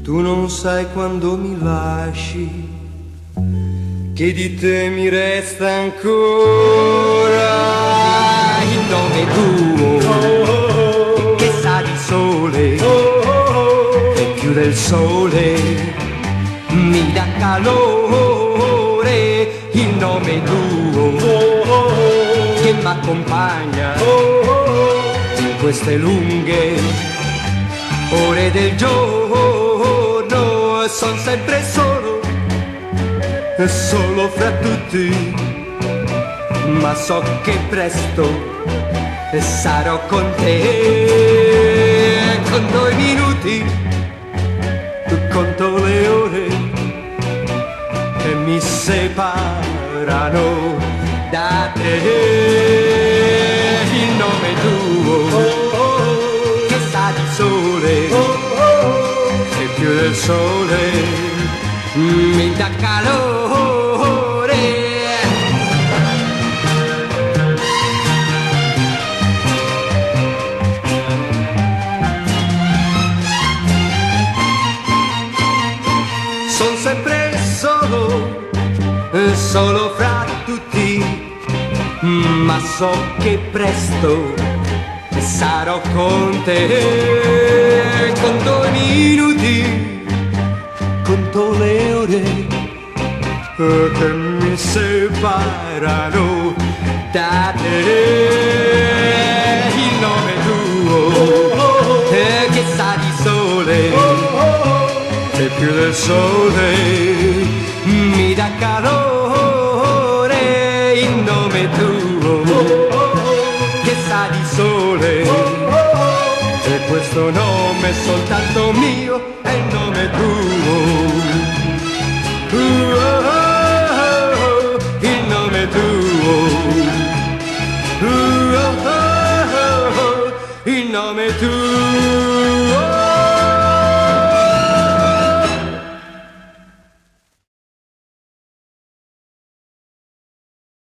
Tu non sai quando mi lasci, che di te mi resta ancora il nome tuo, che sa di sole, e più del sole mi dà calore, il nome tuo, che m'accompagna in queste lunghe ore del giorno. Son sempre solo, solo fra tutti, ma so che presto sarò con te. Conto i minuti, conto le ore che mi separano da te. Il nome tuo, che sa di sole, più del sole mi dà calore. Son sempre solo, solo fra tutti, ma so che presto sarò con te. Conto i minuti, conto le ore che mi separano da te. Il nome tuo, che sa di sole, e più del sole mi dà calore. Il nome tuo, che sa di sole, e questo nome è soltanto mio, è il nome tuo. Il nome tuo. Il nome tuo.